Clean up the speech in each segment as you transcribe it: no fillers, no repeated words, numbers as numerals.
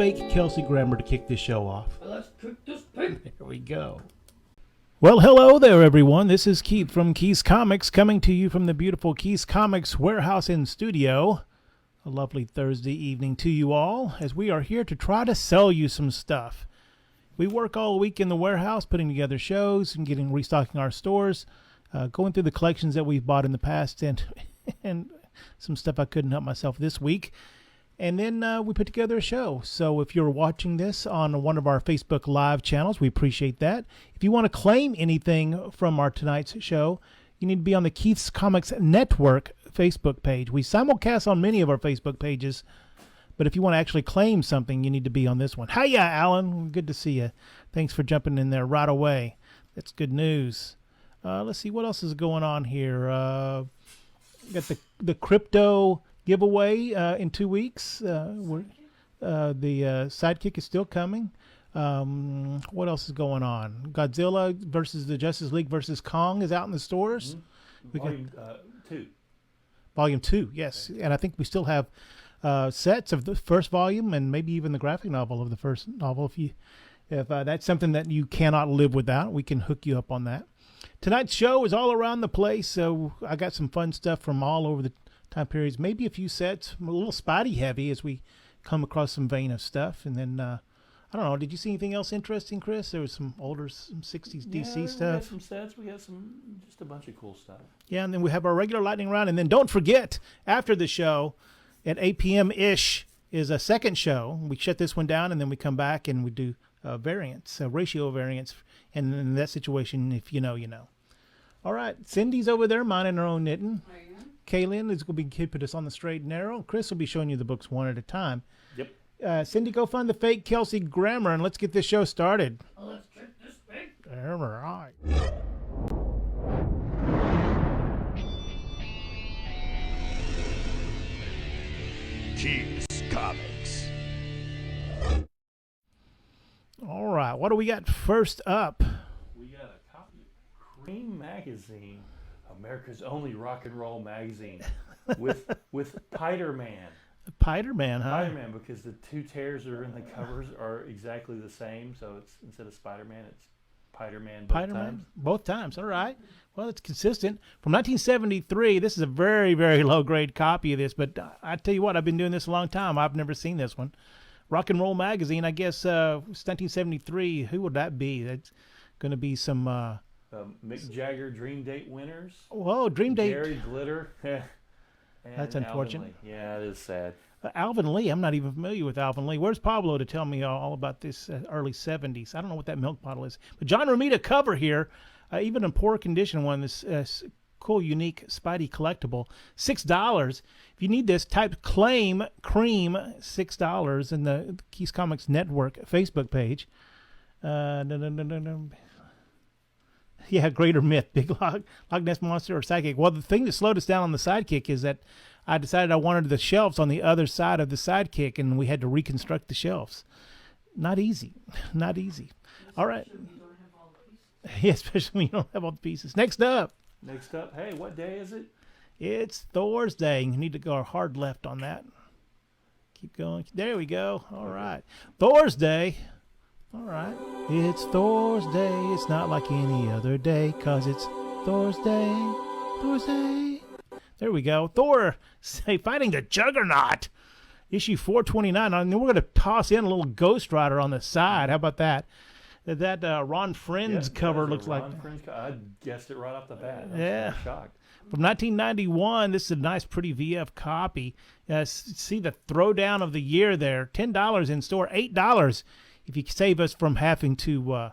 fake Kelsey Grammer to kick this show off. Let's cook this pig. Here we go. Well, hello there, everyone. This is Keith from Keith's Comics, coming to you from the beautiful Keith's Comics warehouse and studio. A lovely Thursday evening to you all, as we are here to try to sell you some stuff. We work all week in the warehouse, putting together shows and restocking our stores, going through the collections that we've bought in the past, and some stuff I couldn't help myself this week. And then we put together a show. So if you're watching this on one of our Facebook Live channels, we appreciate that. If you want to claim anything from our tonight's show, you need to be on the Keith's Comics Network Facebook page. We simulcast on many of our Facebook pages, but if you want to actually claim something, you need to be on this one. Hiya, Alan. Good to see you. Thanks for jumping in there right away. That's good news. Let's see, what else is going on here? Got the crypto giveaway in 2 weeks. The sidekick is still coming. What else is going on? Godzilla versus the Justice League versus Kong is out in the stores. Volume 2. Volume 2, yes. And I think we still have sets of the first volume and maybe even the graphic novel of the first novel. If that's something that you cannot live without, we can hook you up on that. Tonight's show is all around the place, so I got some fun stuff from all over the time periods, maybe a few sets, a little Spidey heavy as we come across some vein of stuff. And then I don't know, did you see anything else interesting, Chris? There was some older, some 60s DC stuff. We had some sets, we had just a bunch of cool stuff. Yeah, and then we have our regular lightning round, and then don't forget, after the show at 8 p.m. ish is a second show. We shut this one down, and then we come back and we do variants, ratio variants, and in that situation, if you know, you know. All right, Cindy's over there minding her own knitting. Kaylin is going to be keeping us on the straight and narrow. Chris will be showing you the books one at a time. Yep. Cindy, go find the fake Kelsey Grammer, and let's get this show started. Let's check this pig. All right. Keith's Comics. All right, what do we got first up? We got a copy of Cream Magazine, America's only rock and roll magazine, with Spider-Man. Spider-Man, huh? Spider-Man, because the two tears that are in the covers are exactly the same. So it's instead of Spider-Man, it's Spider-Man both times. Both times, all right. Well, it's consistent. From 1973, this is a very, very low-grade copy of this, but I tell you what, I've been doing this a long time. I've never seen this one. Rock and Roll Magazine, I guess, it's 1973. Who would that be? That's going to be some... Mick Jagger Dream Date winners. Whoa, Dream Date. Gary Glitter. That's unfortunate. Yeah, it is sad. Alvin Lee, I'm not even familiar with Alvin Lee. Where's Pablo to tell me all about this early 70s? I don't know what that milk bottle is. But John Romita cover here, even in poor condition one, this cool, unique Spidey collectible, $6. If you need this, type claim cream, $6 in the Keith's Comics Network Facebook page. Yeah, Greater Myth, Big Loch Ness Monster or Sidekick. Well, the thing that slowed us down on the Sidekick is that I decided I wanted the shelves on the other side of the Sidekick, and we had to reconstruct the shelves. Not easy. Not easy. All right. Yeah, especially when you don't have all the pieces. Next up, hey, what day is it? it's Thor's Day. You need to go hard left on that. Keep going. There we go. All right. Thor's Day. All right. It's Thor's Day. It's not like any other day, 'cause it's Thor's Day. Thor's Day. There we go. Thor, say, fighting the Juggernaut. Issue 429. And then we're going to toss in a little Ghost Rider on the side. How about that? That Ron Friends cover looks like. I guessed it right off the bat. Yeah. I'm shocked. From 1991, this is a nice, pretty VF copy. See the throwdown of the year there. $10 in store, $8 if you save us from having to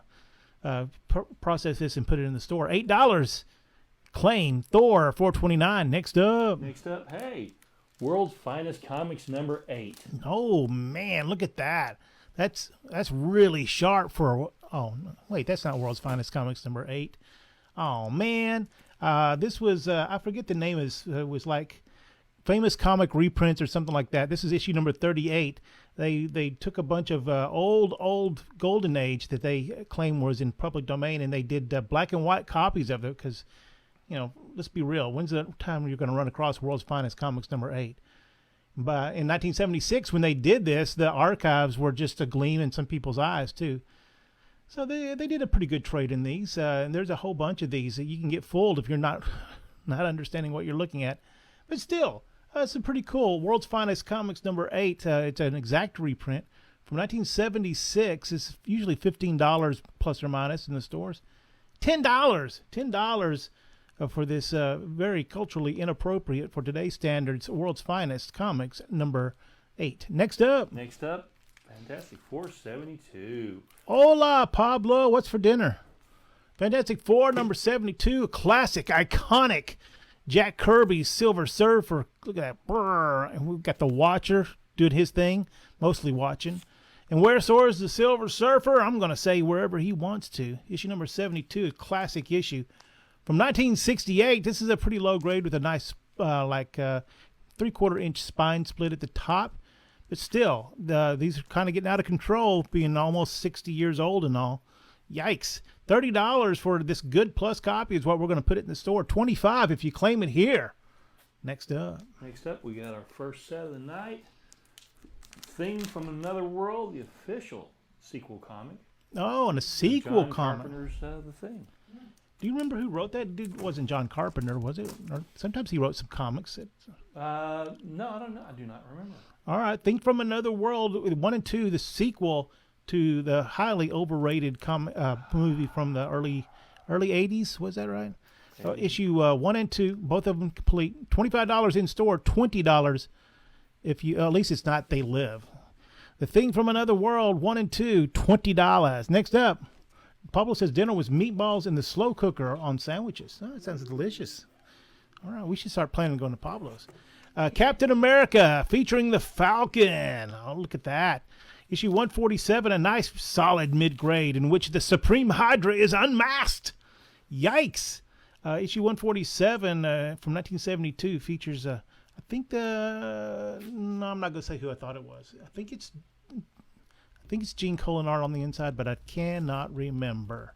process this and put it in the store. $8. Claim Thor 429. Next up, hey, World's Finest Comics number 8. Oh man, look at that. That's really sharp for. Oh wait, that's not World's Finest Comics number 8. Oh man, this was I forget the name. It was like Famous Comic Reprints or something like that. This is issue number 38. They took a bunch of old Golden Age that they claim was in public domain, and they did black and white copies of it because, you know, let's be real. When's the time you're going to run across World's Finest Comics number 8? But in 1976, when they did this, the archives were just a gleam in some people's eyes too. So they did a pretty good trade in these, and there's a whole bunch of these that you can get fooled if you're not understanding what you're looking at. But still, it's a pretty cool. World's Finest Comics number 8. It's an exact reprint from 1976. It's usually $15 plus or minus in the stores. $10 for this very culturally inappropriate for today's standards World's Finest Comics number 8. Next up, Fantastic Four 72. Hola, Pablo. What's for dinner? Fantastic Four number 72, a classic, iconic Jack Kirby's Silver Surfer. Look at that. Brrr. And we've got the Watcher doing his thing, mostly watching. And where soars the Silver Surfer? I'm going to say wherever he wants to. Issue number 72, a classic issue. From 1968, this is a pretty low grade with a nice, 3/4 inch spine split at the top. But still, these are kind of getting out of control, being almost 60 years old and all. Yikes. $30 for this good plus copy is what we're going to put it in the store. $25 if you claim it here. Next up, we got our first set of the night. Thing from Another World, the official sequel comic. Oh, and a sequel John comic. Carpenter's The Thing. Do you remember who wrote that? It wasn't John Carpenter, was it? Or sometimes he wrote some comics. No, I don't know. I do not remember. All right, Think from Another World, 1 and 2, the sequel to the highly overrated movie from the early 80s. Was that right? Issue 1 and 2, both of them complete. $25 in store, $20 if you. At least it's not They Live. The Thing from Another World, 1 and 2, $20. Next up, Pablo says dinner was meatballs in the slow cooker on sandwiches. Oh, that sounds delicious. All right, we should start planning on going to Pablo's. Captain America featuring the Falcon. Oh, look at that. Issue 147, a nice solid mid-grade in which the Supreme Hydra is unmasked. Yikes. Issue 147 from 1972 features, no, I'm not going to say who I thought it was. I think it's Gene Colinar on the inside, but I cannot remember.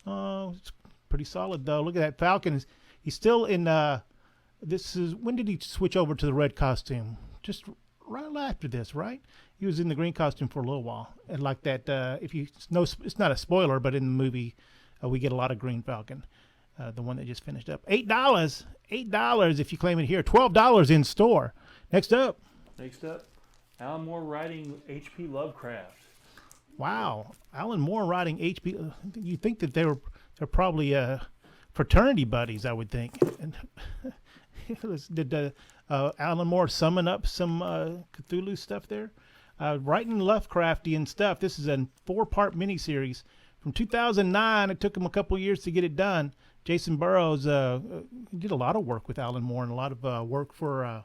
Oh, it's pretty solid, though. Look at that Falcon. He's still in... when did he switch over to the red costume? Just right after this, right? He was in the green costume for a little while. And like that, if you know, it's not a spoiler, but in the movie, we get a lot of Green Falcon. The one that just finished up. $8 if you claim it here. $12 in store. Next up, Alan Moore writing H.P. Lovecraft. Wow, Alan Moore writing H.P. You think that they're probably fraternity buddies, I would think. And did Alan Moore summon up some Cthulhu stuff there? Writing Lovecraftian stuff. This is a 4-part miniseries from 2009. It took him a couple years to get it done. Jason Burrows did a lot of work with Alan Moore and a lot of work for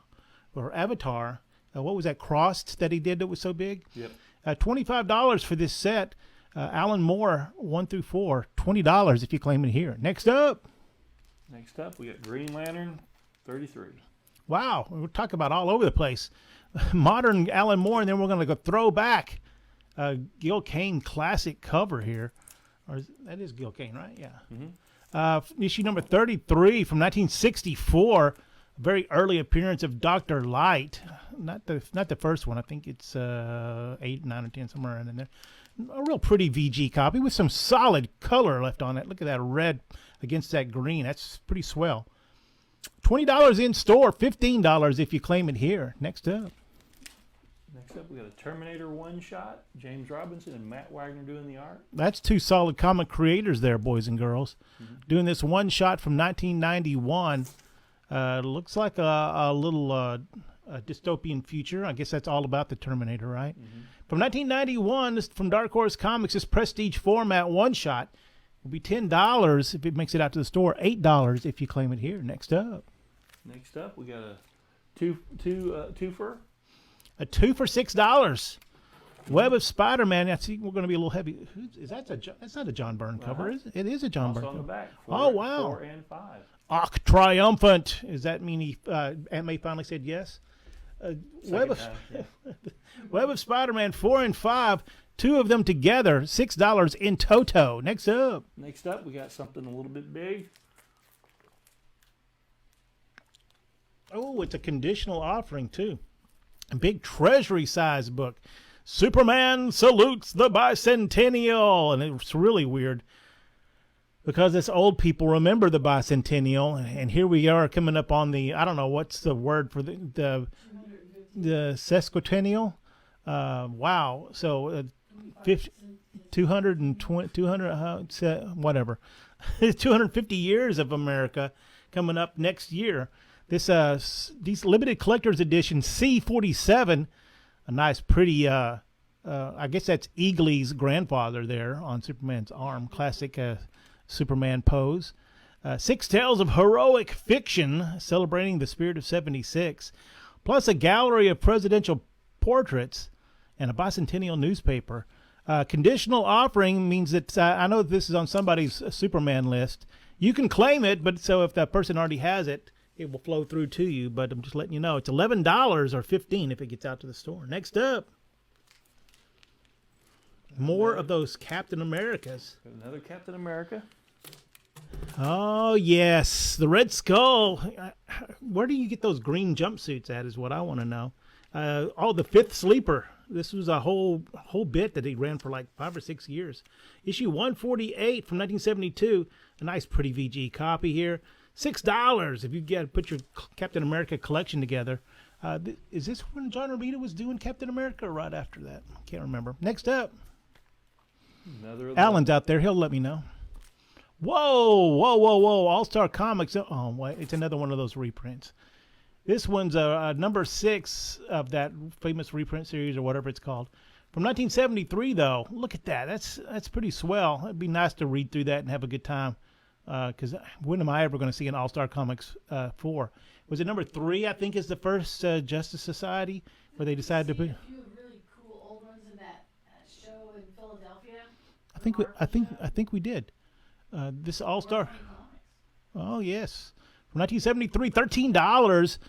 Avatar. What was that, Crossed, that he did that was so big? Yep. $25 for this set. Alan Moore 1 through 4. $20 if you claim it here. Next up, we got Green Lantern 33. Wow, we're talking about all over the place. Modern Alan Moore, and then we're going to go throw back Gil Kane classic cover here. That is Gil Kane, right? Yeah. Mm-hmm. Issue number 33 from 1964. A very early appearance of Dr. Light. Not the first one. I think it's 8, 9, or 10, somewhere in there. A real pretty VG copy with some solid color left on it. Look at that red against that green. That's pretty swell. $20 in store, $15 if you claim it here. Next up, we got a Terminator one-shot. James Robinson and Matt Wagner doing the art. That's two solid comic creators there, boys and girls. Mm-hmm. Doing this one-shot from 1991. Looks like a little dystopian future. I guess that's all about the Terminator, right? Mm-hmm. From 1991, this from Dark Horse Comics, this prestige format one-shot will be $10 if it makes it out to the store. $8 if you claim it here. Next up, we got a twofer. A 2 for $6. Web of Spider-Man. I see we're going to be a little heavy. Is that's not a John Byrne cover, is it? It is a John Byrne cover. On the back. Oh, wow. 4 and 5. Ach, triumphant. Does that mean Aunt May finally said yes? Web of Spider-Man 4 and 5. 2 of them together. $6 in toto. Next up, we got something a little bit big. Oh, it's a conditional offering too. A big treasury-sized book. Superman salutes the bicentennial. And it's really weird because it's old people remember the bicentennial. And here we are coming up on the, I don't know, what's the word for the sesquicentennial? Wow. So 220, whatever. 250 years of America coming up next year. These limited collector's edition C47, a nice, pretty, I guess that's Eagly's grandfather there on Superman's arm. Classic Superman pose. 6 tales of heroic fiction celebrating the spirit of 76, plus a gallery of presidential portraits and a bicentennial newspaper. Conditional offering means that I know this is on somebody's Superman list. You can claim it, but so if that person already has it, it will flow through to you. But I'm just letting you know it's $11 or $15 if it gets out to the store. Next up, more of those Captain Americas. Another Captain America. Oh yes, the Red Skull. Where do you get those green jumpsuits at? Is what I want to know. The Fifth Sleeper. This was a whole bit that he ran for like 5 or 6 years. Issue 148 from 1972. A nice, pretty VG copy here. $6 if you put your Captain America collection together. Is this when John Romita was doing Captain America or right after that? Can't remember. Next up. Alan's out there. He'll let me know. Whoa. All-Star Comics. Oh, wait, it's another one of those reprints. This one's number 6 of that famous reprint series or whatever it's called. From 1973, though. Look at that. That's pretty swell. It'd be nice to read through that and have a good time. Because when am I ever going to see an All-Star Comics 4? Was it number 3, I think, is the first Justice Society where they decided to put... A few really cool old ones in that show in Philadelphia. I think we did. This All-Star... Oh, yes. From 1973, $13.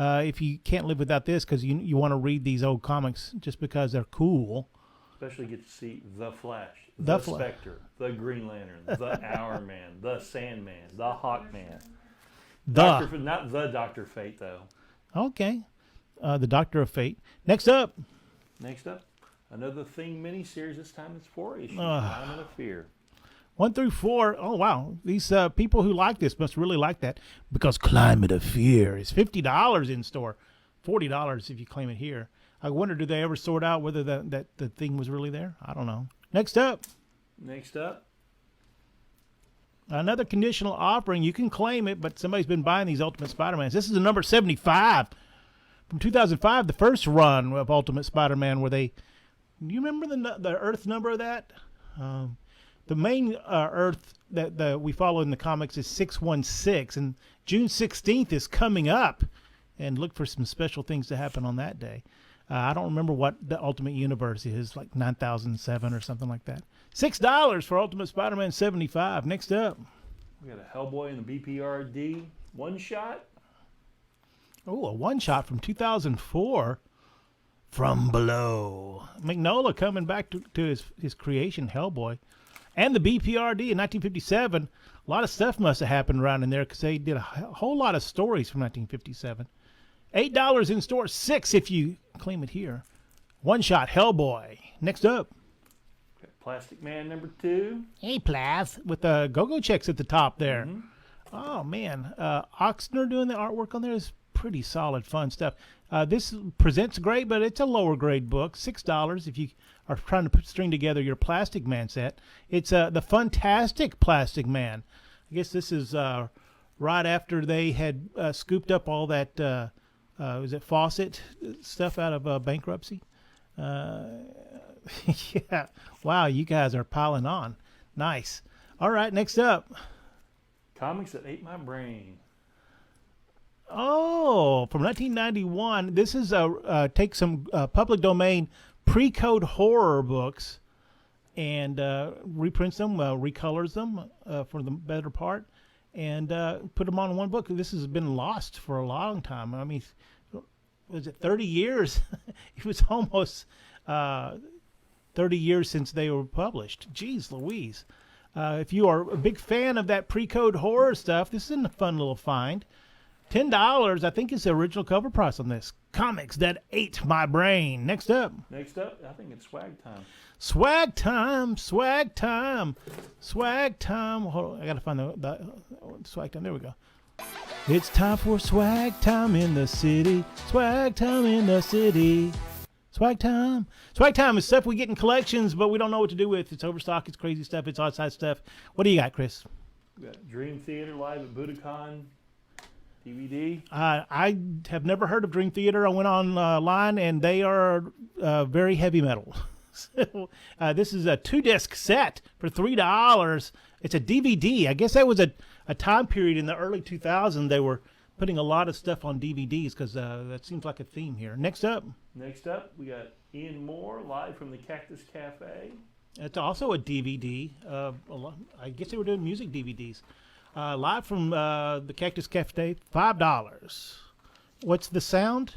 If you can't live without this because you want to read these old comics just because they're cool. Especially get to see the Flash, the Spectre, the Green Lantern, the Hour Man, the Sandman, the Hawkman. Not the Dr. Fate, though. Okay. The Doctor of Fate. Next up, another Thing miniseries. This time it's 4 issues. Climate of Fear. 1 through 4. Oh, wow. These people who like this must really like that because Climate of Fear is $50 in store. $40 if you claim it here. I wonder, do they ever sort out whether that the thing was really there? I don't know. Next up. Another conditional offering. You can claim it, but somebody's been buying these Ultimate Spider-Mans. This is the number 75 from 2005, the first run of Ultimate Spider-Man where they... Do you remember the Earth number of that? The main Earth that we follow in the comics is 616, and June 16th is coming up. And look for some special things to happen on that day. I don't remember what the Ultimate Universe is, like 9007 or something like that. $6 for Ultimate Spider-Man 75. Next up. We got a Hellboy and the BPRD one-shot. Oh, a one-shot from 2004. From Below. Mignola coming back to his creation, Hellboy. And the BPRD in 1957. A lot of stuff must have happened around in there because they did a whole lot of stories from 1957. $8 in store, $6 if you claim it here. One shot Hellboy. Next up. Plastic Man number 2. Hey, Plath, with the go-go checks at the top there. Mm-hmm. Oh, man. Oxner doing the artwork on there is pretty solid, fun stuff. This presents great, but it's a lower grade book. $6 if you are trying to string together your Plastic Man set. It's the Fantastic Plastic Man. I guess this is right after they had scooped up all that... was it Fawcett stuff out of bankruptcy? Yeah. Wow, you guys are piling on. Nice. All right, next up. Comics that ate my brain. Oh, from 1991. This is take some public domain pre-code horror books and reprints them, recolors them for the better part, and put them on one book. This has been lost for a long time. I mean, was it 30 years? It was almost 30 years since they were published. Jeez Louise. If you are a big fan of that pre-code horror stuff, this is a fun little find. $10, I think, is the original cover price on this. Comics that ate my brain. Next up. Next up, I think it's swag time. Swag time, swag time, swag time. Hold on, I gotta find the swag time. There we go. It's time for swag time in the city. Swag time in the city. Swag time. Swag time is stuff we get in collections, but we don't know what to do with. It's overstock, it's crazy stuff, it's outside stuff. What do you got, Chris? We got Dream Theater live at Budokan DVD. I have never heard of Dream Theater. I went online, and they are very heavy metal. So, this is a 2-disc set for $3. It's a DVD. I guess that was a time period in the early 2000s. They were putting a lot of stuff on DVDs because that seems like a theme here. Next up, we got Ian Moore live from the Cactus Cafe. it's also a DVD. I guess they were doing music DVDs. Live from the Cactus Cafe, $5. What's the sound?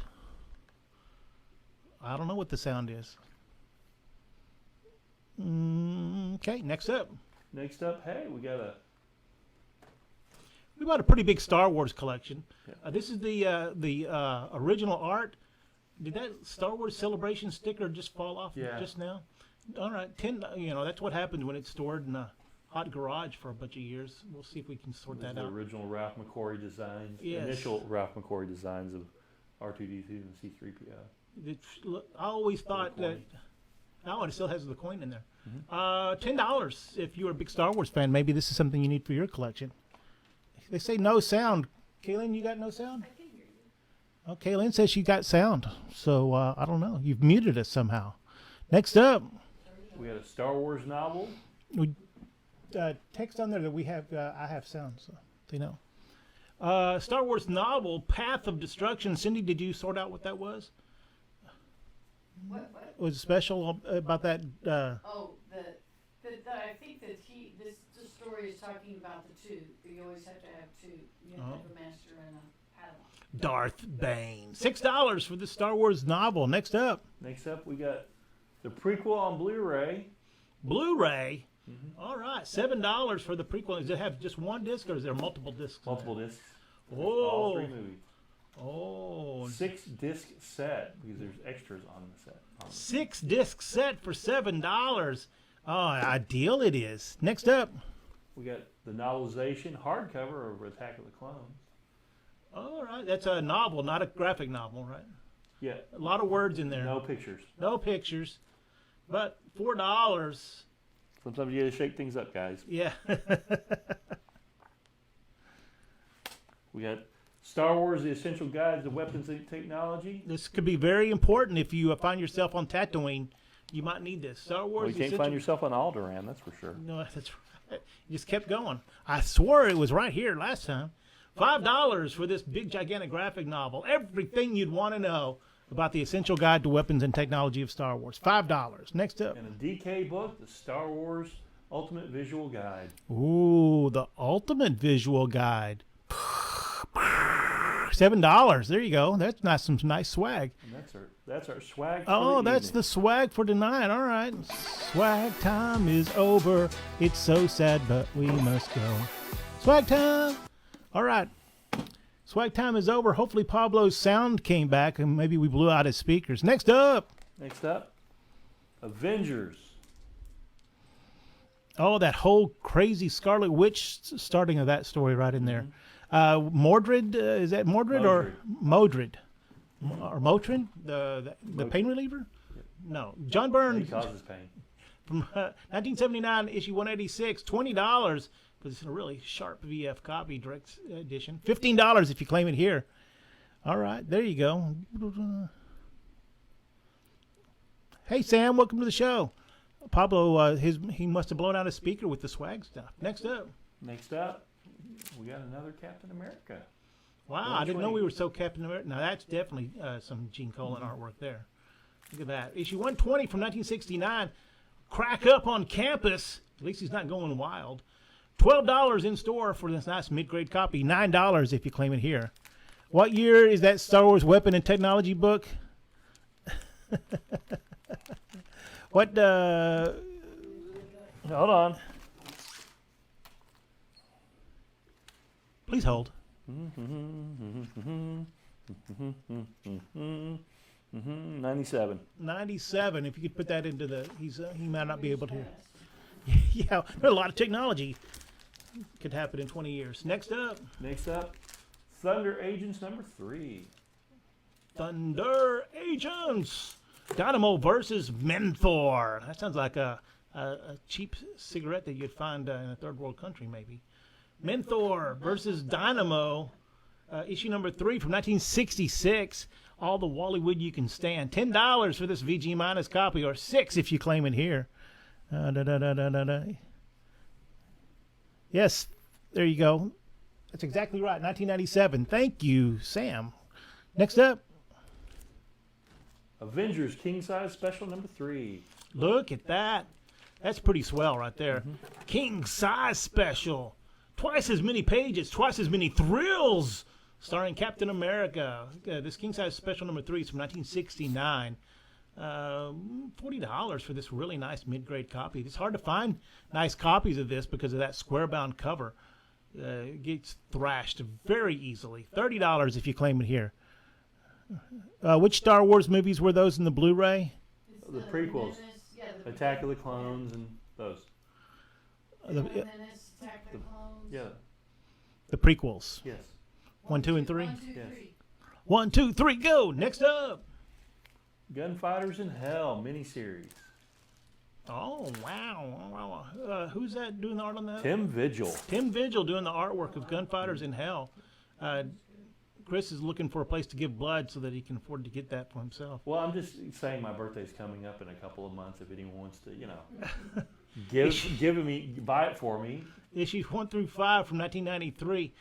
I don't know what the sound is. Okay, next up. Hey, we bought a pretty big Star Wars collection. Yeah. This is the original art. Did that Star Wars Celebration sticker just fall off just now? All right, 10. That's what happens when it's stored in a hot garage for a bunch of years. We'll see if we can sort that the out. original Ralph McQuarrie designs. Yes. Initial Ralph McQuarrie designs of R2D2 and C3PO. I always thought that. Oh, it still has the coin in there. $10 if you're a big Star Wars fan. Maybe this is something you need for your collection. They say no sound. Kaylin, you got no sound? I can hear you. Oh, Kaylin says she got sound. So, I don't know. You've muted us somehow. Next up. We got a Star Wars novel. We text on there that we have. I have sound, so they know. Star Wars novel, Path of Destruction. Cindy, did you sort out what that was? What? Was it special about that? Oh, I think that this story is talking about the two. You always have to have two. You have to have a master and a Padawan. Darth Bane. $6 for the Star Wars novel. Next up. We got the prequel on Blu-ray. Blu-ray. All right, $7 for the prequel. Does it have just one disc, or is there multiple discs? Multiple discs. Oh. All 3 movies. Oh. 6-disc set because there's extras on the set. 6-disc set for $7. Oh, ideal it is. Next up. We got the novelization hardcover of Attack of the Clones. All right, that's a novel, not a graphic novel, right? Yeah. A lot of words in there. No pictures. No pictures, but $4. Sometimes you got to shake things up, guys. Yeah. We got Star Wars: The Essential Guide to Weapons and Technology. This could be very important if you find yourself on Tatooine. You might need this. Star Wars. Well, you can't find yourself on Alderaan, that's for sure. No, that's right. You just kept going. I swore it was right here last time. $5 for this big, gigantic graphic novel. Everything you'd want to know about the Essential Guide to Weapons and Technology of Star Wars. $5. Next up. And a DK book, the Star Wars Ultimate Visual Guide. Ooh, the Ultimate Visual Guide. $7. There you go. That's not some nice swag. And that's our swag. Oh, that's the swag for tonight. All right. Swag time is over. It's so sad, but we must go. Swag time. All right. Swag time is over. Hopefully Pablo's sound came back and maybe we blew out his speakers. Next up, Avengers. Oh, that whole crazy Scarlet Witch starting of that story right in there. Mordred, is that Mordred or Modred? Or Motrin, the pain reliever? Yep. No. John Byrne. He causes pain. From 1979, issue 186, $20, because it's a really sharp VF copy, direct edition. $15 if you claim it here. All right, there you go. Hey, Sam, welcome to the show. Pablo, he must have blown out his speaker with the swag stuff. Next up, we got another Captain America. Wow, I didn't know we were so Captain America. Now, that's definitely some Gene Colan artwork there. Look at that. Issue 120 from 1969. Crack up on campus. At least he's not going wild. $12 in store for this nice mid-grade copy. $9 if you claim it here. What year is that Star Wars weapon and technology book? What, Hold on. Please hold. '97. 97. If you could put that into the, he might not be able to. Yeah, there's a lot of technology could happen in 20 years. Next up, Thunder Agents #3. Thunder Agents. Dynamo versus Mentor. That sounds like a cheap cigarette that you'd find in a third world country, maybe. Mentor versus Dynamo. Issue #3 from 1966. All the Wallywood you can stand. $10 for this VG minus copy, or $6 if you claim it here. Yes, there you go. That's exactly right. 1997. Thank you, Sam. Next up, Avengers King Size Special #3. look at that. That's pretty swell right there. King Size Special. Twice as many pages, twice as many thrills. Starring Captain America. This King Size Special #3 is from 1969. $40 for this really nice mid-grade copy. It's hard to find nice copies of this because of that square-bound cover. It gets thrashed very easily. $30 if you claim it here. Which Star Wars movies were those in the Blu-ray? The prequels. Attack of the Clones and those. Attack of the Clones. Yeah. The prequels. Yes. 1, 2, and 3. 1, 2, Yes. 3. 1, 2, 3, go. Next up. Gunfighters in Hell miniseries. Oh, wow. Who's that doing the art on that? Tim Vigil. Tim Vigil doing the artwork of Gunfighters in Hell. Chris is looking for a place to give blood so that he can afford to get that for himself. Well, I'm just saying my birthday's coming up in a couple of months. If anyone wants to, buy it for me. Issues 1 through 5 from 1993.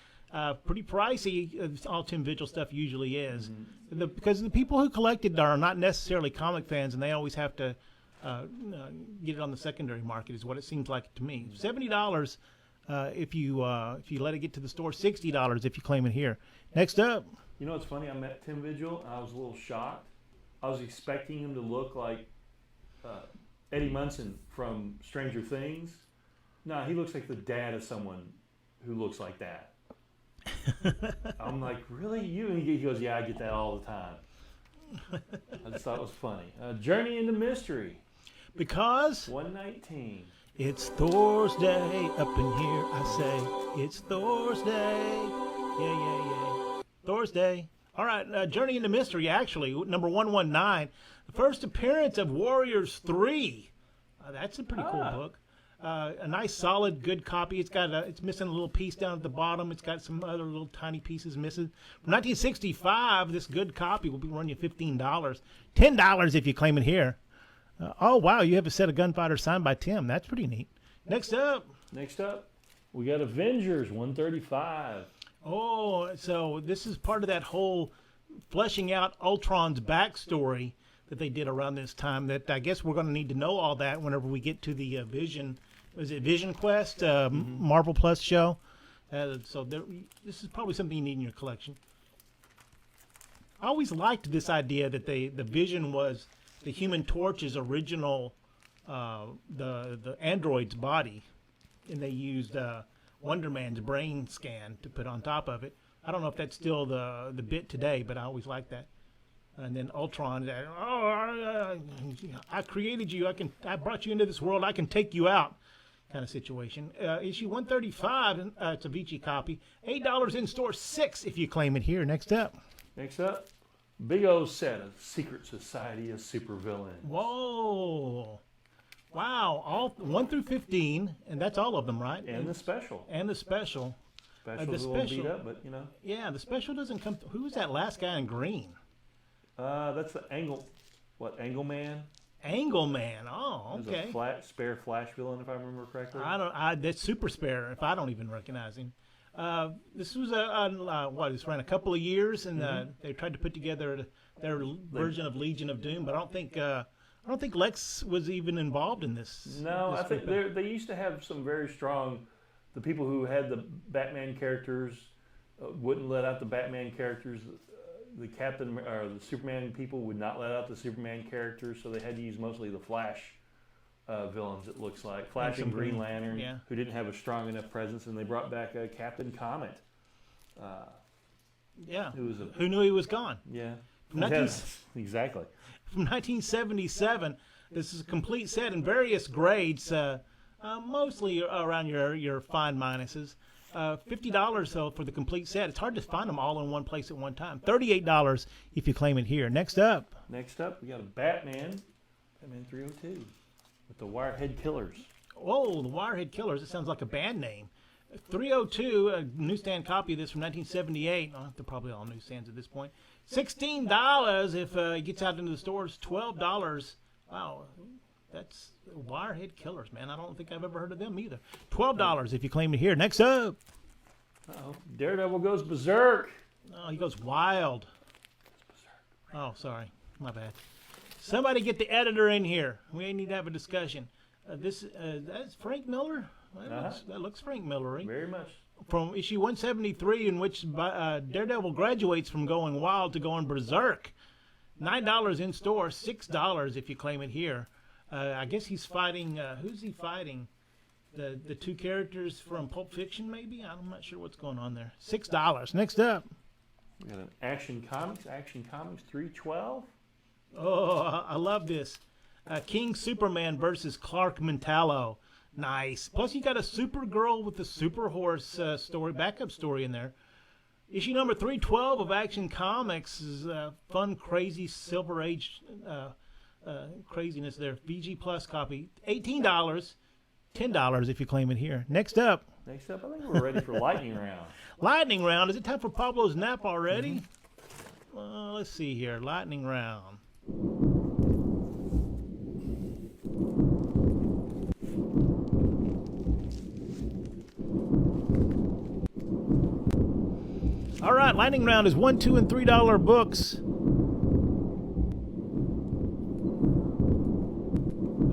Pretty pricey. All Tim Vigil stuff usually is, because the people who collected are not necessarily comic fans, and they always have to get it on the secondary market. Is what it seems like to me. $70 if you let it get to the store. $60 if you claim it here. Next up. You know what's funny? I met Tim Vigil, and I was a little shocked. I was expecting him to look like Eddie Munson from Stranger Things. No, he looks like the dad of someone who looks like that. I'm like, really? You? And he goes, yeah, I get that all the time. I just thought it was funny. Journey into Mystery. Because 119. it's Thor's Day up in here, I say. It's Thor's Day. Yeah. Thor's Day. All right, Journey into Mystery, actually, number 119. The first appearance of Warriors 3. That's a pretty cool book. A nice, solid, good copy. It's missing a little piece down at the bottom. It's got some other little tiny pieces missing. From 1965, this good copy will be running you $15. $10 if you claim it here. Oh, wow, you have a set of Gunfighters signed by Tim. That's pretty neat. Next up, we got Avengers 135. Oh, so this is part of that whole fleshing out Ultron's backstory that they did around this time. That I guess we're going to need to know all that whenever we get to the Vision. Was it Vision Quest Marvel Plus show? This is probably something you need in your collection. I always liked this idea that the Vision was the Human Torch's original the android's body, and they used Wonder Man's brain scan to put on top of it. I don't know if that's still the bit today, but I always liked that. And then Ultron, I created you. I brought you into this world. I can take you out, kind of situation. Issue 135. It's a Vici copy. $8 in store. $6 if you claim it here. Next up, big old set of Secret Society of Supervillains. Whoa. Wow, all 1 through 15, and that's all of them, right? And the special. Special's a little beat up, but Yeah, the special doesn't come. Who was that last guy in green? That's the Angle Man. Angle Man. Oh, okay. There's a spare Flash villain, if I remember correctly. That's Super Spare. If I don't even recognize him. This was this ran a couple of years, and they tried to put together their version of Legion of Doom, but I don't think Lex was even involved in this. No, I think they used to have some very strong. The people who had the Batman characters wouldn't let out the Batman characters. The Captain or the Superman people would not let out the Superman characters, so they had to use mostly the Flash villains. It looks like Flash and Green Lantern, who didn't have a strong enough presence, and they brought back Captain Comet. Yeah. Who was Who knew he was gone? yeah. From 19 Exactly. From 1977. This is a complete set in various grades, mostly around your fine minuses. $50 though for the complete set. It's hard to find them all in one place at one time. $38 if you claim it here. Next up, We got a Batman 302 with the Wirehead Killers. oh, the Wirehead Killers. It sounds like a band name. 302, a newsstand copy of this from 1978. Oh, they're probably all newsstands at this point. $16 if it gets out into the stores. $12. Wow, that's Wirehead Killers, man. I don't think I've ever heard of them either. $12 if you claim it here. Next up, Daredevil goes berserk. oh, he goes wild. Oh, sorry, my bad. Somebody get the editor in here. We need to have a discussion. That's Frank Miller. That looks Frank Miller-y. Very much. From issue 173, in which Daredevil graduates from going wild to going berserk. $9 in store, $6 if you claim it here. I guess he's fighting. Who's he fighting? The two characters from Pulp Fiction, maybe. I'm not sure what's going on there. $6. Next up. We got an Action Comics 312. Oh, I love this. King Superman versus Clark Mentallo. Nice. Plus, you got a Supergirl with the Super Horse backup story in there. Issue number 312 of Action Comics is fun, crazy Silver Age craziness there. VG Plus copy. $18. $10 if you claim it here. Next up. I think we're ready for lightning round. Lightning round. Is it time for Pablo's nap already? Let's see here. Lightning round. All right, lightning round is $1, $2, and $3 books.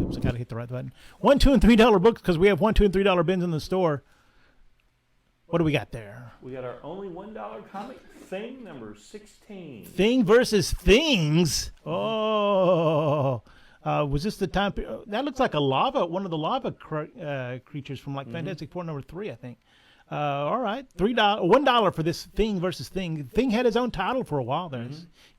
Oops, I gotta hit the right button. $1, $2, and $3 books because we have $1, $2, and $3 bins in the store. What do we got there? We got our only $1 comic, Thing number 16. Thing versus Things. Oh, was this the time? That looks like one of the lava creatures from like Fantastic Four number 3, I think. All right, $1 for this Thing versus Thing. Thing had his own title for a while there.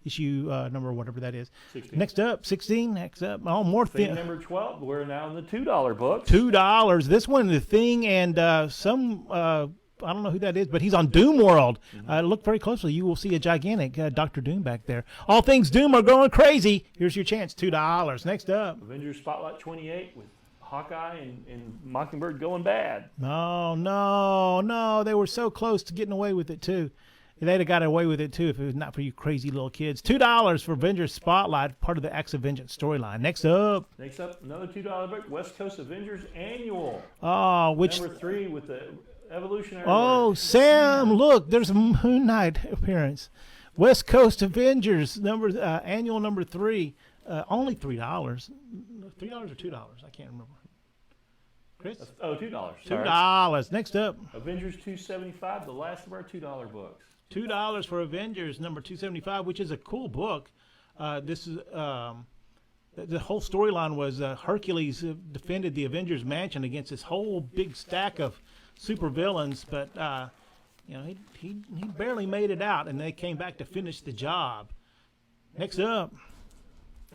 Issue number whatever that is. 16. Next up, 16. Next up, more Thing number 12. We're now in the $2 books. $2. This one, the Thing, and some I don't know who that is, but he's on Doom World. Look very closely. You will see a gigantic Dr. Doom back there. All things Doom are going crazy. Here's your chance, $2. Next up, Avengers Spotlight 28 with Hawkeye and Mockingbird going bad. No. They were so close to getting away with it, too. They'd have got away with it, too, if it was not for you crazy little kids. $2 for Avengers Spotlight, part of the Acts of Vengeance storyline. Next up, another $2 book, West Coast Avengers Annual. Oh, which... Number 3 with the Evolutionary... Oh, Sam, look, there's a Moon Knight appearance. West Coast Avengers, annual number 3. Only $3. $3 or $2? I can't remember. Chris? $2. $2. Next up. Avengers 275, the last of our $2 books. $2 for Avengers number 275, which is a cool book. This is the whole storyline was Hercules defended the Avengers mansion against this whole big stack of supervillains, but he barely made it out, and they came back to finish the job. Next up.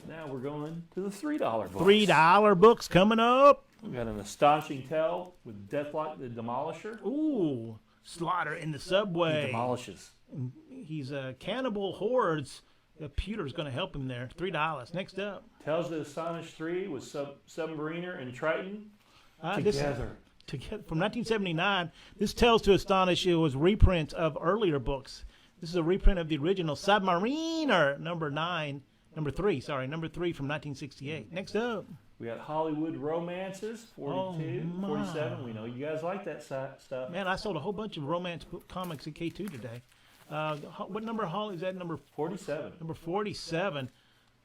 Now we're going to the $3 books. $3 books coming up. We got an astonishing tale with Deathlock the Demolisher. Ooh, Slaughter in the subway. He demolishes. He's cannibal hordes. Pewter's going to help him there. $3. Next up. Tales of the Astonished 3 with Submariner and Triton together. From 1979, this Tales to Astonish was reprint of earlier books. This is a reprint of the original Submariner number 3 from 1968. Next up. We got Hollywood Romances, 42, 47. We know you guys like that stuff. Man, I sold a whole bunch of romance comics at K2 today. What number is that? Number 47. Number 47.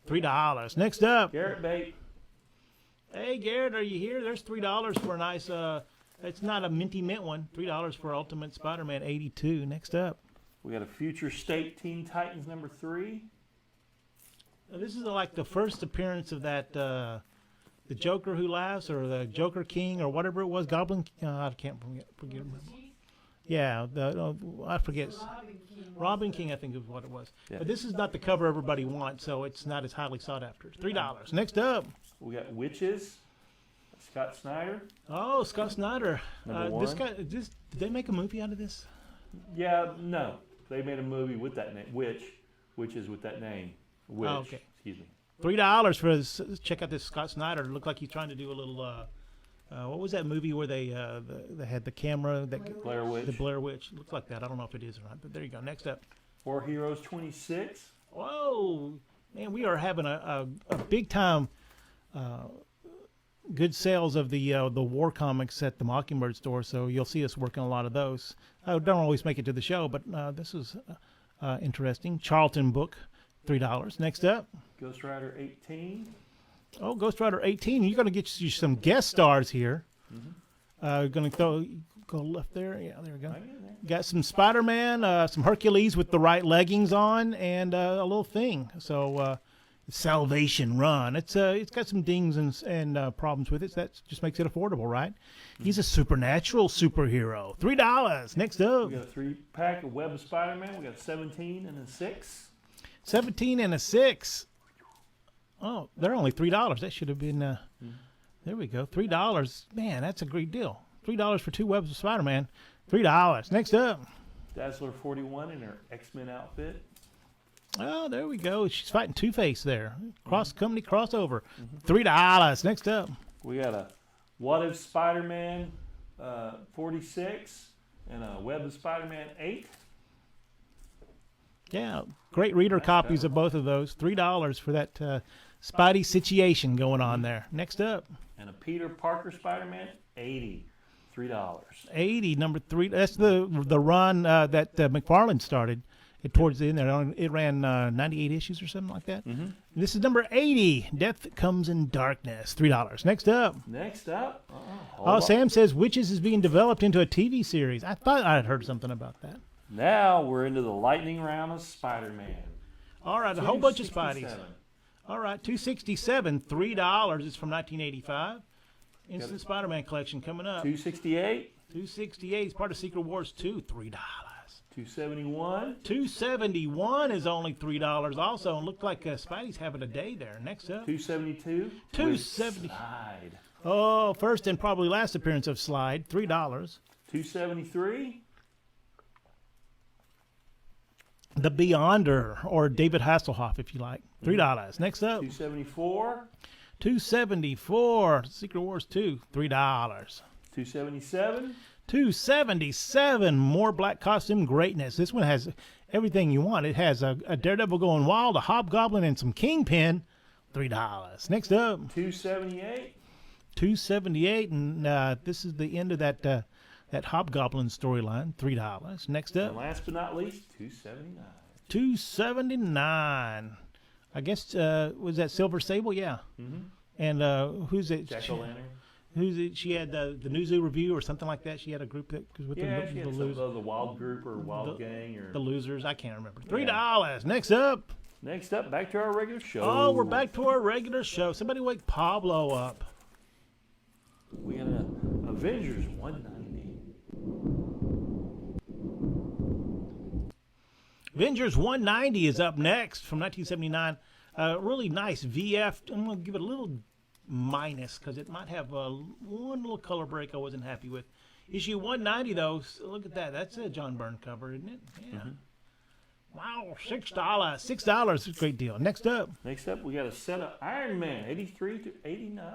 $3. Next up. Garrett Bate. Hey, Garrett, are you here? There's $3 for a nice, it's not a minty mint one. $3 for Ultimate Spider-Man 82. Next up. We got a Future State Teen Titans number 3. This is like the first appearance of that, the Joker Who Laughs, or the Joker King, or whatever it was, Goblin. I can't forget. Yeah, I forget. Robin King. Robin King, I think is what it was. Yeah. But this is not the cover everybody wants, so it's not as highly sought after. $3. Next up. We got Witches, Scott Snyder. Oh, Scott Snyder. Number This one. guy, did they make a movie out of this? Yeah, no. They made a movie with that name, which is with that name. Witch. Oh, okay. Excuse me. $3 for this. Check out this Scott Snyder. Looked like he's trying to do a little. What was that movie where they had the camera that Blair Witch. the Blair Witch? Looks like that. I don't know if it is or not, but there you go. Next up. War Heroes 26. Whoa, man, we are having a big time. Good sales of the war comics at the Mockingbird store, so you'll see us working a lot of those. I don't always make it to the show, but this is interesting. Charlton book, $3. Next up. Ghost Rider 18. Oh, Ghost Rider 18. You're going to get you some guest stars here. Going to go left there. Yeah, there we go. I get there. Got some Spider-Man, some Hercules with the right leggings on, and a little thing. So Salvation Run. It's got some dings and problems with it. So that just makes it affordable, right? He's a supernatural superhero. $3. Next up. We got a 3-pack of Web of Spider-Man. We got 17 and a 6. 17 and a 6. Oh, they're only $3. That should have been. There we go. $3. Man, that's a great deal. $3 for 2 Webs of Spider-Man. $3. Next up. Dazzler 41 in her X-Men outfit. Oh, there we go. She's fighting Two-Face there. Cross-company crossover. $3. Next up. We got a What If Spider-Man 46 and a Web of Spider-Man 8. Yeah, great reader copies of both of those. $3 for that Spidey situation going on there. Next up. And a Peter Parker Spider-Man 80. $3. 80, number 3. That's the run that McFarlane started. Towards the end there, it ran 98 issues or something like that. This is number 80. Death Comes in Darkness. $3. Next up. Next up. Sam says Witches is being developed into a TV series. I thought I had heard something about that. Now we're into the lightning round of Spider-Man. All right, a whole bunch of Spideys. 267. All right, 267, $3. It's from 1985. Instant Spider-Man collection coming up. 268. 268 is part of Secret Wars 2. $3. 271. 271 is only $3 also, and looked like Spidey's having a day there. Next up. 272. 270. Slide. Oh, first and probably last appearance of Slide. $3. 273. The Beyonder, or David Hasselhoff, if you like. $3. Next up. 274. 274. Secret Wars 2. $3. 277. 277. More black costume greatness. This one has everything you want. It has a Daredevil going wild, a Hobgoblin, and some Kingpin. $3. Next up. 278. 278, and this is the end of that Hobgoblin storyline. $3. Next up. And last but not least, 279. 279. I guess was that Silver Sable? Yeah. And who's it? Jack-o'-lantern. Who's it? She had the Newzoo Review or something like that. She had a group that was with Yeah, the she had losers. the Wild Group or Wild Gang or The Losers. I can't remember. $3. Next up. Next up, back to our regular show. Oh, we're back to our regular show. Somebody wake Pablo up. We got an Avengers 190. Avengers 190 is up next from 1979. Really nice VF. I'm going to give it a little minus because it might have one little color break I wasn't happy with. Issue 190, though, look at that. That's a John Byrne cover, isn't it? Yeah. Wow, $6. $6 is a great deal. Next up. Next up, we got a set of Iron Man 83 to 89.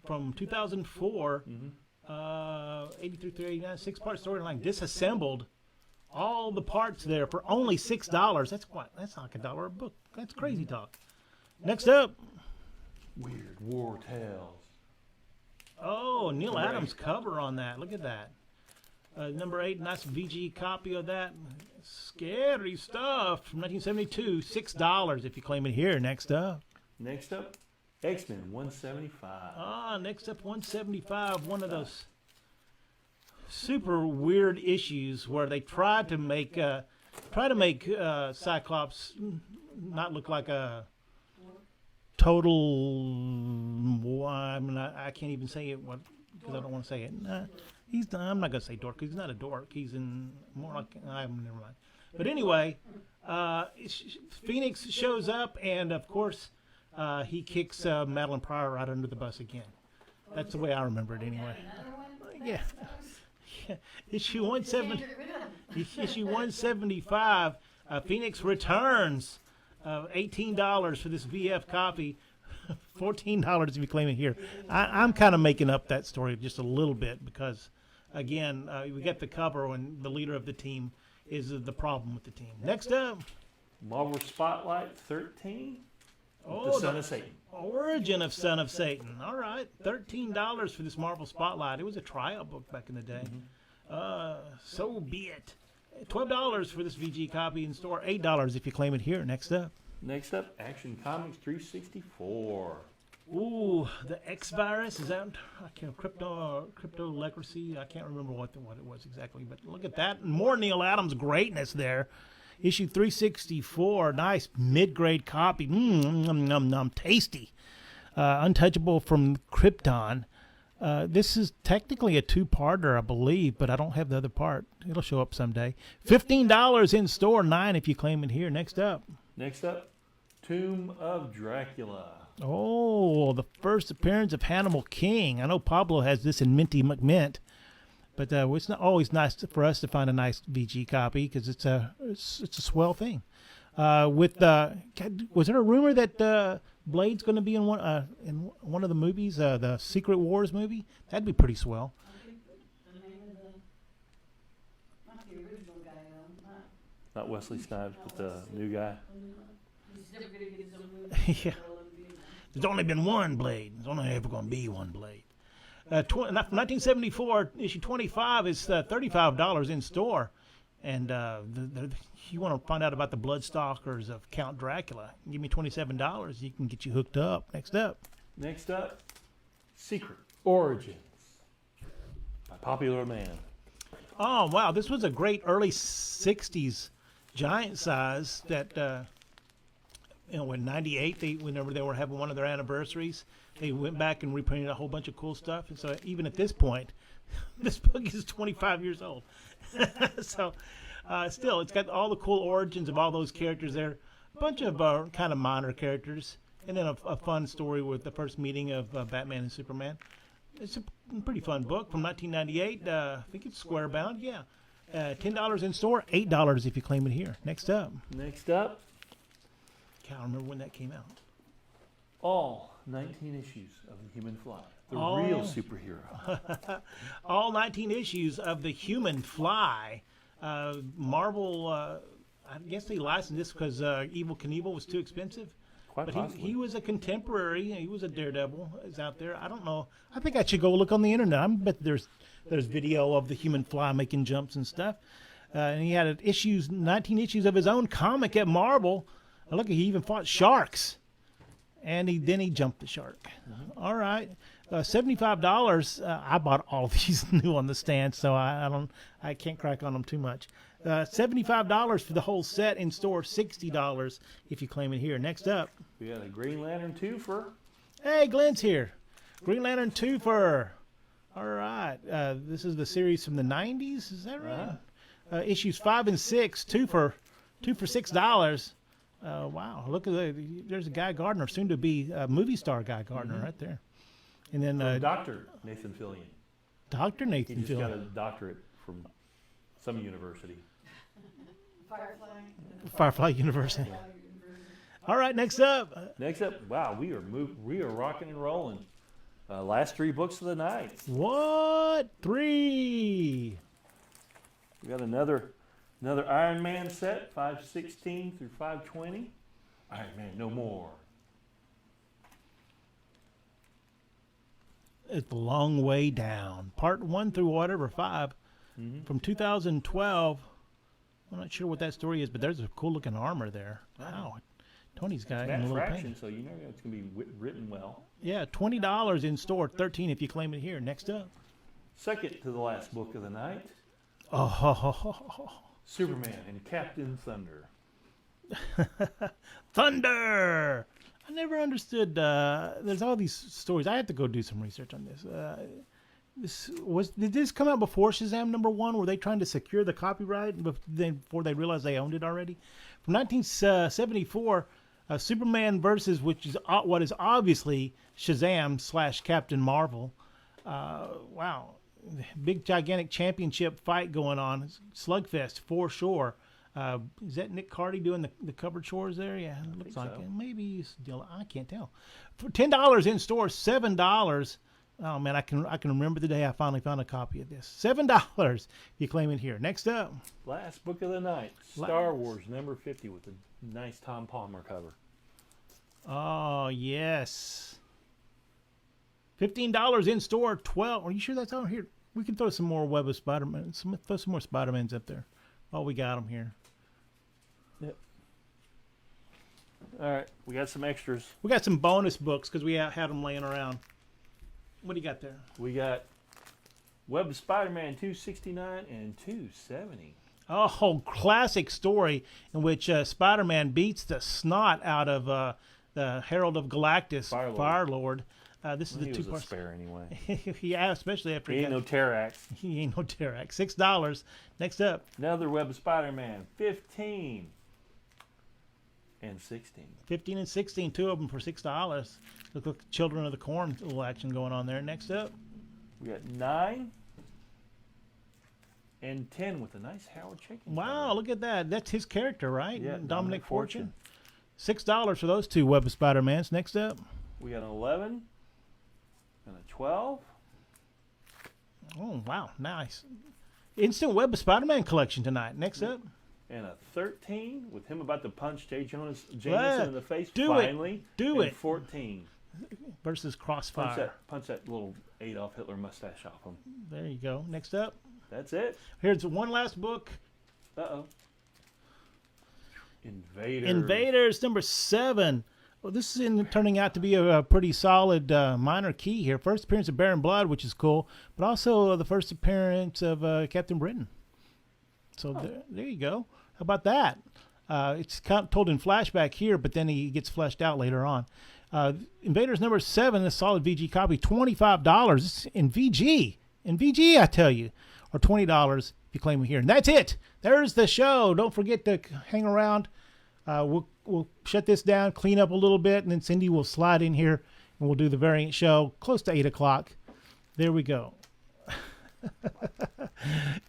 From 2004, 83 through 89, 6-part storyline, disassembled. All the parts there for only $6. That's like $1 a book. That's crazy talk. Next up. Weird War Tales. Oh, Neil Adams cover on that. Look at that. Number 8, nice VG copy of that. Scary stuff from 1972. $6 if you claim it here. Next up. Next up, X-Men 175. Next up, 175. One of those super weird issues where they tried to make Cyclops not look like a total. I can't even say it because I don't want to say it. I'm not gonna say dork. He's not a dork. He's in more like never mind. But anyway, Phoenix shows up, and of course, he kicks Madeline Pryor right under the bus again. That's the way I remember it anyway. Yeah. Issue 170. Issue 175. Phoenix returns. $18 for this VF copy. $14 if you claim it here. I'm kind of making up that story just a little bit because, again, we get the cover when the leader of the team is the problem with the team. Next up, Marvel Spotlight 13. Oh, the Son of Satan. Origin of Son of Satan. All right, $13 for this Marvel Spotlight. It was a tryout book back in the day. So be it. $12 for this VG copy in store. $8 if you claim it here. Next up. Next up, Action Comics 364. Ooh, the X virus, is that crypto legacy? I can't remember what it was exactly, but look at that. More Neil Adams greatness there. Issue 364, nice mid-grade copy. Tasty. Untouchable from Krypton. This is technically a two-parter, I believe, but I don't have the other part. It'll show up someday. $15 in store, $9 if you claim it here. Next up. Next up, Tomb of Dracula. Oh, the first appearance of Hannibal King. I know Pablo has this in Minty McMint, but it's not always nice for us to find a nice VG copy because it's a swell thing. Was there a rumor that Blade's going to be in one of the movies, the Secret Wars movie? That'd be pretty swell. Not Wesley Snipes, but the new guy. Yeah. There's only been one Blade. There's only ever going to be one Blade. From 1974, issue 25 is $35 in store. And you want to find out about the Bloodstalkers of Count Dracula, give me $27. You can get you hooked up. Next up. Next up, Secret Origins by Popular Man. Oh, wow. This was a great early 60s giant size that... in 98, whenever they were having one of their anniversaries, they went back and reprinted a whole bunch of cool stuff. And so even at this point, this book is 25 years old. So still, it's got all the cool origins of all those characters there. A bunch of kind of minor characters. And then a fun story with the first meeting of Batman and Superman. It's a pretty fun book from 1998. I think it's square bound. Yeah. $10 in store, $8 if you claim it here. Next up. Next up. Can't remember when that came out. All 19 issues of The Human Fly, the real superhero. All 19 issues of The Human Fly. Marvel, I guess they licensed this because Evel Knievel was too expensive. Quite but possibly. he was a contemporary. He was a daredevil. Is out there. I don't know. I think I should go look on the internet. I bet there's video of The Human Fly making jumps and stuff. And he had 19 issues of his own comic at Marvel. Look, he even fought sharks, and then he jumped the shark. All right, $75. I bought all of these new on the stand, so I can't crack on them too much. $75 for the whole set in store. $60 if you claim it here. Next up, We got a Green Lantern twofer. hey, Glenn's here. Green Lantern twofer. All right, this is the series from the '90s. Is that right? Issues 5 and 6, two for $6. Wow, look at there's a Guy Gardner, soon to be movie star Guy Gardner right there. And then Dr. Nathan Fillion. Dr. He Nathan just got a Fillion. doctorate from some university. Firefly University. All right, next up. Next up, wow, we are rocking and rolling. Last 3 books of the night. What? 3? We got another Iron Man set, 516 through 520. Iron Man, no more. It's the long way down. Part 1 through whatever, 5. From 2012. I'm not sure what that story is, but there's a cool looking armor there. Wow. Tony's got it in a Matt little Fraction, paint. so you know it's going to be written well. Yeah, $20 in store, $13 if you claim it here. Next up. Second to the last book of the night, Oh, Superman and Captain Thunder. Thunder! I never understood. There's all these stories. I have to go do some research on this. Did this come out before Shazam #1? Were they trying to secure the copyright before they realized they owned it already? From 1974, Superman versus, which is what is obviously Shazam / Captain Marvel. Wow, big gigantic championship fight going on. Slugfest for sure. Is that Nick Cardy doing the cover chores there? Yeah, it looks like so. it. Maybe he's still. I can't tell. For $10 in store, $7. Oh man, I can remember the day I finally found a copy of this. $7 if you claim it here. Next up, Last book of the night, Star Wars #50 with a nice Tom Palmer cover. oh yes, $15 in store. 12. Are you sure that's out here? We can throw some more Web of Spider-Man. Throw some more Spider-Mans up there. Oh, we got them here. Yep. All right, we got some extras. We got some bonus books because we had them laying around. What do you got there? We got Web of Spider-Man 269 and 270. Oh, classic story in which Spider-Man beats the snot out of the Herald of Galactus, Firelord. This is the 2 parts. He was a spare anyway. Yeah, especially after he ain't no Terrax. He ain't no Terrax. $6. Next up, another Web of Spider-Man 15 and 16. 15 and 16, 2 of them for $6. Look like Children of the Corn little action going on there. Next up, we got 9 and 10 with a nice Howard Chaykin. Wow, look at that. That's his character, right? Yeah, Dominic Fortune. $6 for those 2 Web of Spider-Mans. Next up, we got an 11 and a 12. Oh, wow, nice. Instant Web of Spider-Man collection tonight. Next up. And a 13 with him about to punch J. Jameson in the face. Do it. 14. Versus Crossfire. Punch that little Adolf Hitler mustache off him. There you go. Next up. That's it. Here's one last book. Uh-oh. Invaders. Invaders #7. Well, this is turning out to be a pretty solid minor key here. First appearance of Baron Blood, which is cool, but also the first appearance of Captain Britain. So there you go. How about that? It's kind of told in flashback here, but then he gets fleshed out later on. Invaders #7, a solid VG copy, $25. It's in VG. In VG, I tell you. Or $20 if you claim it here. And that's it. There's the show. Don't forget to hang around. We'll shut this down, clean up a little bit, and then Cindy will slide in here, and we'll do the variant show close to 8 o'clock. There we go.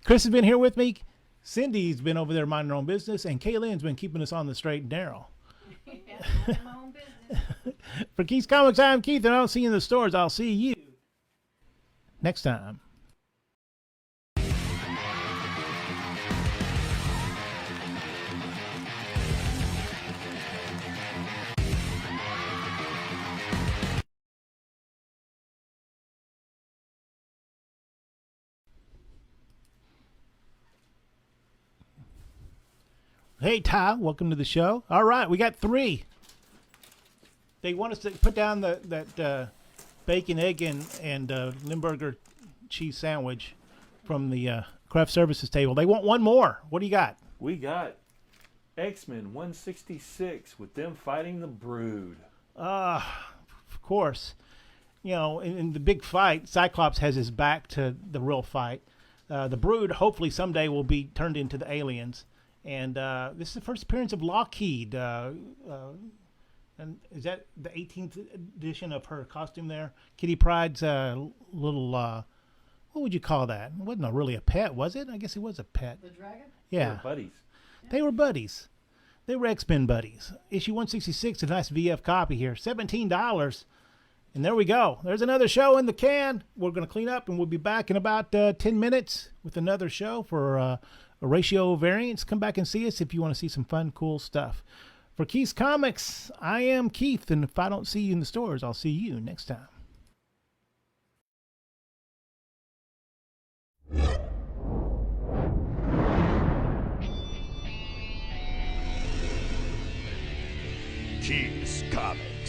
Chris has been here with me. Cindy's been over there minding her own business, and Kaylin's been keeping us on the straight and narrow. Yeah, my own business. For Keith's Comics, I'm Keith, and I'll see you in the stores. I'll see you next time. Hey, Ty, welcome to the show. All right, we got 3. They want us to put down that bacon, egg, and Limburger cheese sandwich from the craft services table. They want one more. What do you got? We got X-Men 166 with them fighting the Brood. Of course. You know, in the big fight, Cyclops has his back to the real fight. The Brood hopefully someday will be turned into the aliens. And this is the first appearance of Lockheed. And is that the 18th edition of her costume there? Kitty Pryde's little, what would you call that? It wasn't really a pet, was it? I guess it was a pet. The dragon? Yeah. They were buddies. They were buddies. They were X-Men buddies. Issue 166, a nice VF copy here. $17. And there we go. There's another show in the can. We're going to clean up, and we'll be back in about 10 minutes with another show for a ratio variance. Come back and see us if you want to see some fun, cool stuff. For Keith's Comics, I am Keith, and if I don't see you in the stores, I'll see you next time. Keys Comics.